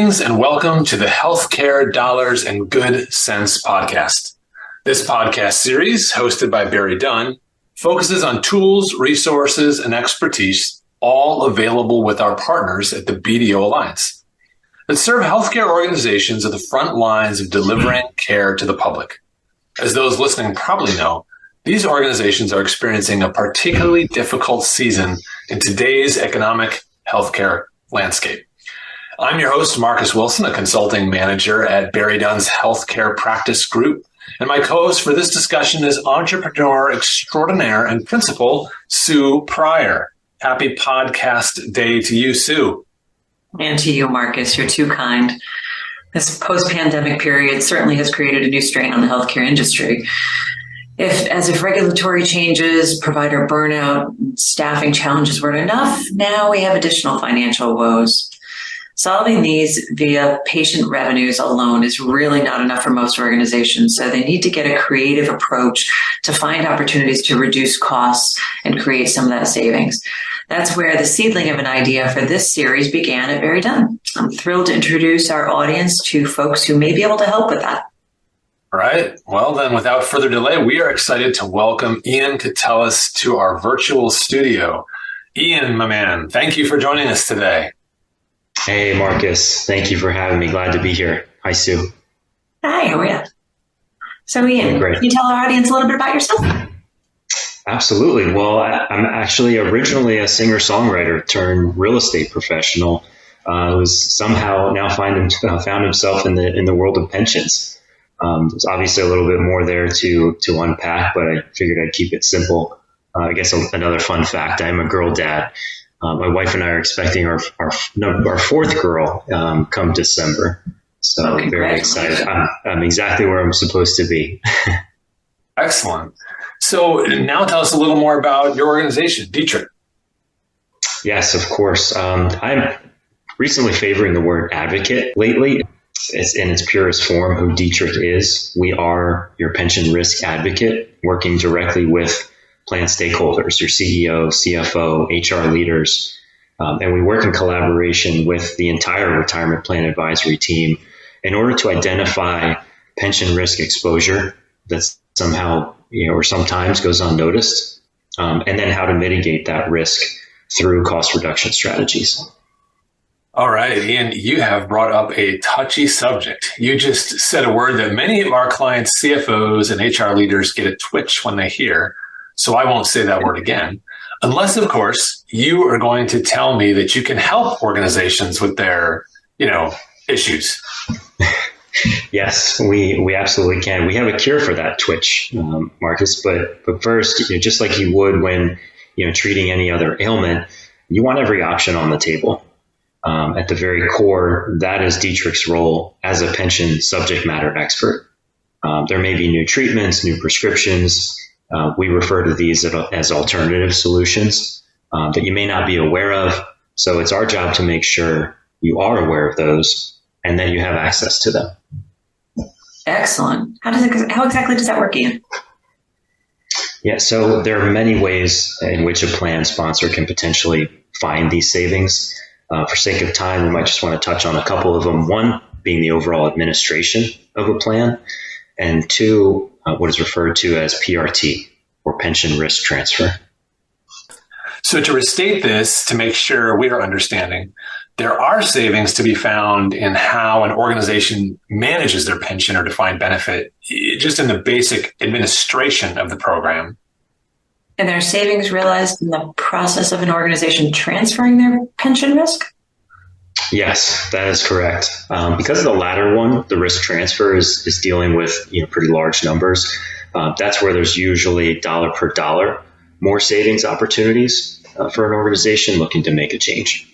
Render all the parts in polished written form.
Greetings and welcome to the Healthcare Dollars and Good Sense podcast. This podcast series, hosted by BerryDunn, focuses on tools, resources, and expertise, all available with our partners at the BDO Alliance, that serve healthcare organizations at the front lines of delivering care to the public. As those listening probably know, these organizations are experiencing a particularly difficult season in today's economic healthcare landscape. I'm your host, Marcus Wilson, a consulting manager at BerryDunn's Healthcare Practice Group. And my co-host for this discussion is entrepreneur extraordinaire and principal, Sue Pryor. Happy podcast day to you, Sue. And to you, Marcus. You're too kind. This post-pandemic period certainly has created a new strain on the healthcare industry. If regulatory changes, provider burnout, staffing challenges weren't enough, now we have additional financial woes. Solving these via patient revenues alone is really not enough for most organizations, so they need to get a creative approach to find opportunities to reduce costs and create some of that savings. That's where the seedling of an idea for this series began at BerryDunn. I'm thrilled to introduce our audience to folks who may be able to help with that. All right. Well, then, without further delay, we are excited to welcome Ian Koteles to our virtual studio. Ian, my man, thank you for joining us today. Hey, Marcus. Thank you for having me. Glad to be here. Hi, Sue. Hi, how are you? So, Ian, Great. Can you tell our audience a little bit about yourself? Absolutely. Well, I'm actually originally a singer-songwriter turned real estate professional. Who's somehow now found himself in the world of pensions. There's obviously a little bit more there to unpack, but I figured I'd keep it simple. I guess another fun fact: I'm a girl dad. My wife and I are expecting our fourth girl come December. So very excited. I'm exactly where I'm supposed to be. Excellent. So now tell us a little more about your organization, Dietrich. Yes, of course. I'm recently favoring the word advocate lately. It's in its purest form who Dietrich is. We are your pension risk advocate, working directly with plan stakeholders, your CEO, CFO, HR leaders, and we work in collaboration with the entire retirement plan advisory team in order to identify pension risk exposure that's somehow, or sometimes goes unnoticed, and then how to mitigate that risk through cost reduction strategies. All right, Ian, you have brought up a touchy subject. You just said a word that many of our clients, CFOs and HR leaders, get a twitch when they hear. So I won't say that word again, unless, of course, you are going to tell me that you can help organizations with their, issues. Yes, we absolutely can. We have a cure for that twitch, Marcus. But first, just like you would when treating any other ailment, you want every option on the table. At the very core, that is Dietrich's role as a pension subject matter expert. There may be new treatments, new prescriptions. We refer to these as alternative solutions that you may not be aware of. So it's our job to make sure you are aware of those and that you have access to them. Excellent. How exactly does that work, Ian? Yeah, so there are many ways in which a plan sponsor can potentially find these savings. For sake of time, we might just want to touch on a couple of them. One being the overall administration of a plan, and two, what is referred to as PRT, or pension risk transfer. So to restate this, to make sure we are understanding, there are savings to be found in how an organization manages their pension or defined benefit, just in the basic administration of the program. And there are savings realized in the process of an organization transferring their pension risk? Yes, that is correct. Because of the latter one, the risk transfer is dealing with pretty large numbers. That's where there's usually dollar per dollar more savings opportunities for an organization looking to make a change.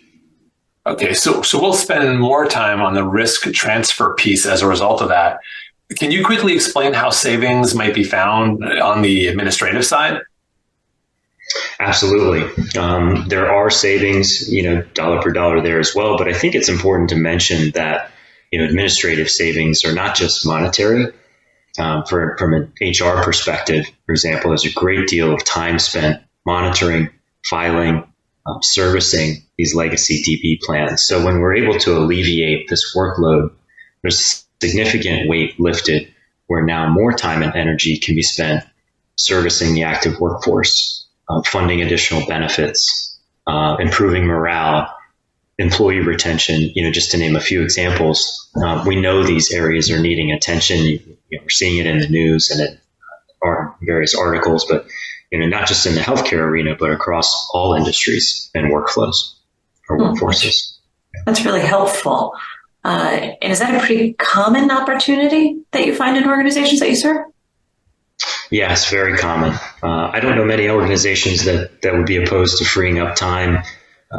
Okay, so we'll spend more time on the risk transfer piece as a result of that. Can you quickly explain how savings might be found on the administrative side? Absolutely. There are savings, dollar per dollar there as well. But I think it's important to mention that, administrative savings are not just monetary. From an HR perspective, for example, there's a great deal of time spent monitoring, filing, servicing these legacy DB plans. So when we're able to alleviate this workload, there's significant weight lifted where now more time and energy can be spent servicing the active workforce, funding additional benefits, improving morale, employee retention, just to name a few examples. We know these areas are needing attention. We're seeing it in the news and in our various articles, but not just in the healthcare arena, but across all industries and workflows or workforces. That's really helpful. And is that a pretty common opportunity that you find in organizations that you serve? Yes, very common. I don't know many organizations that would be opposed to freeing up time,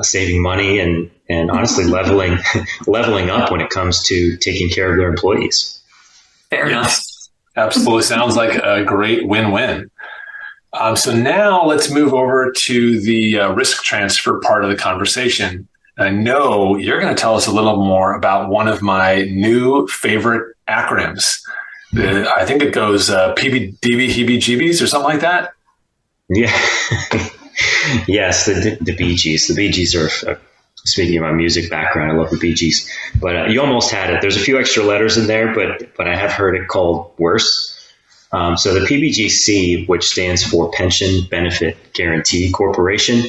saving money, and honestly leveling up when it comes to taking care of their employees. Fair enough. Absolutely. Sounds like a great win-win. So now let's move over to the risk transfer part of the conversation. I know you're going to tell us a little more about one of my new favorite acronyms. I think it goes PBDB, heebie-jeebies or something like that. Yeah. Yes, the Bee Gees. The Bee Gees are, speaking of my music background, I love the Bee Gees. But you almost had it. There's a few extra letters in there, but I have heard it called worse. So the PBGC, which stands for Pension Benefit Guaranty Corporation,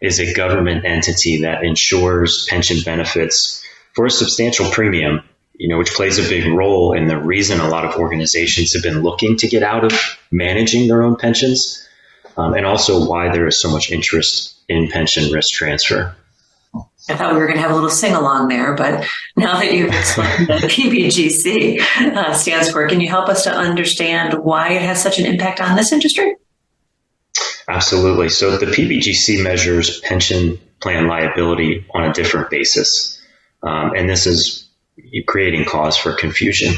is a government entity that insures pension benefits for a substantial premium, which plays a big role in the reason a lot of organizations have been looking to get out of managing their own pensions, and also why there is so much interest in pension risk transfer. I thought we were going to have a little sing-along there, but now that you've explained what PBGC stands for, can you help us to understand why it has such an impact on this industry? Absolutely. So the PBGC measures pension plan liability on a different basis, and this is creating cause for confusion.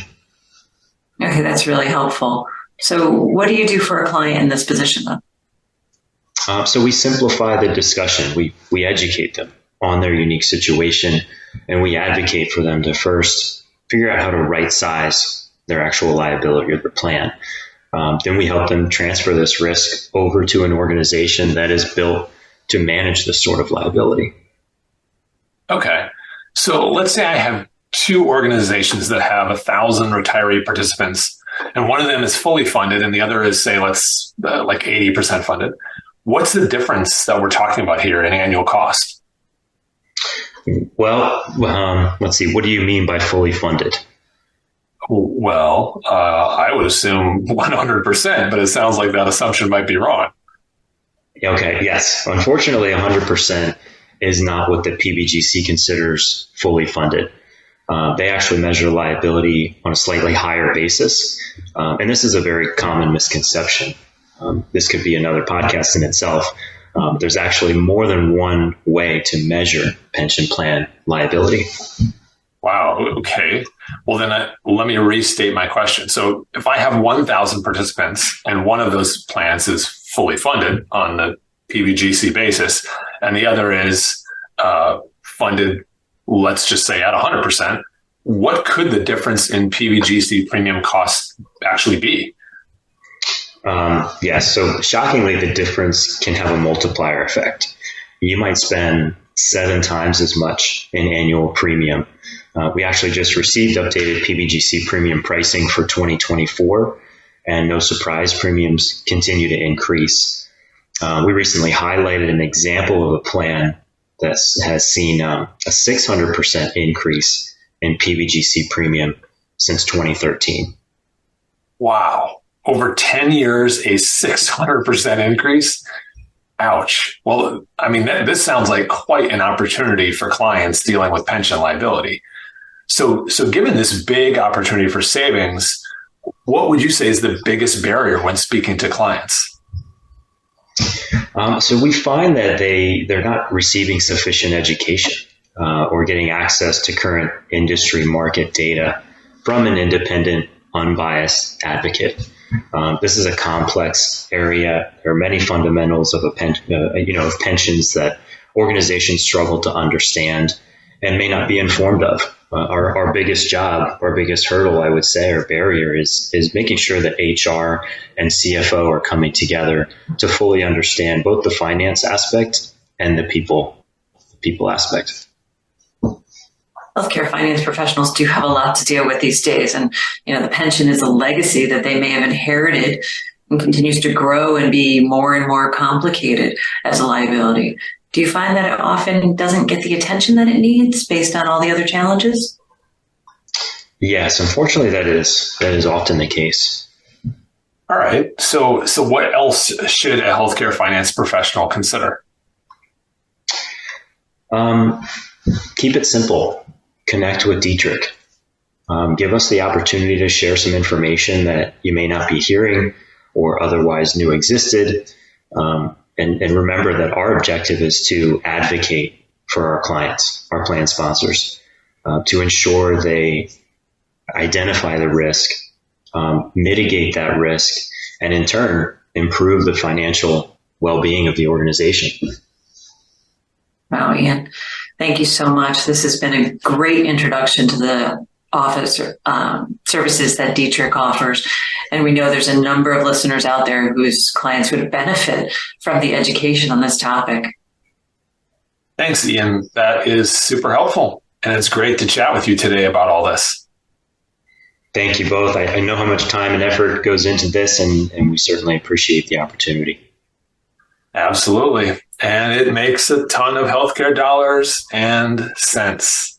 Okay, that's really helpful. So what do you do for a client in this position, though? So we simplify the discussion. We educate them on their unique situation, and we advocate for them to first figure out how to right size their actual liability or their plan. Then we help them transfer this risk over to an organization that is built to manage this sort of liability. Okay. So let's say I have two organizations that have 1,000 retiree participants, and one of them is fully funded and the other is, say, like 80% funded. What's the difference that we're talking about here in annual cost? Well, let's see. What do you mean by fully funded? Well, I would assume 100%, but it sounds like that assumption might be wrong. Okay, yes. Unfortunately, 100% is not what the PBGC considers fully funded. They actually measure liability on a slightly higher basis. And this is a very common misconception. This could be another podcast in itself. There's actually more than one way to measure pension plan liability. Wow. Okay. Well, then let me restate my question. So if I have 1,000 participants and one of those plans is fully funded on the PBGC basis and the other is funded, let's just say at 100%, what could the difference in PBGC premium costs actually be? Yes. So shockingly, the difference can have a multiplier effect. You might spend 7 times as much in annual premium. We actually just received updated PBGC premium pricing for 2024, and no surprise, premiums continue to increase. We recently highlighted an example of a plan that has seen a 600% increase in PBGC premium since 2013. Wow. Over 10 years, a 600% increase? Ouch. Well, I mean, this sounds like quite an opportunity for clients dealing with pension liability. So given this big opportunity for savings, what would you say is the biggest barrier when speaking to clients? So we find that they're not receiving sufficient education or getting access to current industry market data from an independent, unbiased advocate. This is a complex area. There are many fundamentals of of pensions that organizations struggle to understand and may not be informed of. Our biggest job, our biggest hurdle, I would say, or barrier is making sure that HR and CFO are coming together to fully understand both the finance aspect and the people aspect. Healthcare finance professionals do have a lot to deal with these days. And, the pension is a legacy that they may have inherited and continues to grow and be more and more complicated as a liability. Do you find that it often doesn't get the attention that it needs based on all the other challenges? Yes, unfortunately, that is often the case. All right. So what else should a healthcare finance professional consider? Keep it simple. Connect with Dietrich. Give us the opportunity to share some information that you may not be hearing or otherwise knew existed. And remember that our objective is to advocate for our clients, our plan sponsors, to ensure they identify the risk, mitigate that risk, and in turn, improve the financial well-being of the organization. Wow, Ian, thank you so much. This has been a great introduction to the office services that Dietrich offers. And we know there's a number of listeners out there whose clients would benefit from the education on this topic. Thanks, Ian. That is super helpful. And it's great to chat with you today about all this. Thank you both. I know how much time and effort goes into this, and we certainly appreciate the opportunity. Absolutely. And it makes a ton of healthcare dollars and cents.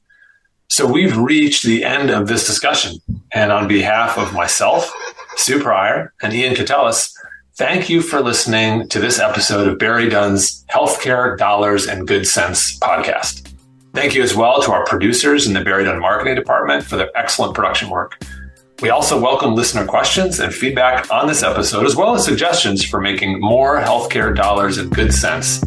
So we've reached the end of this discussion. And on behalf of myself, Sue Pryor, and Ian Koteles, thank you for listening to this episode of BerryDunn's Healthcare Dollars and Good Sense podcast. Thank you as well to our producers in the BerryDunn marketing department for their excellent production work. We also welcome listener questions and feedback on this episode, as well as suggestions for making more healthcare dollars and good sense.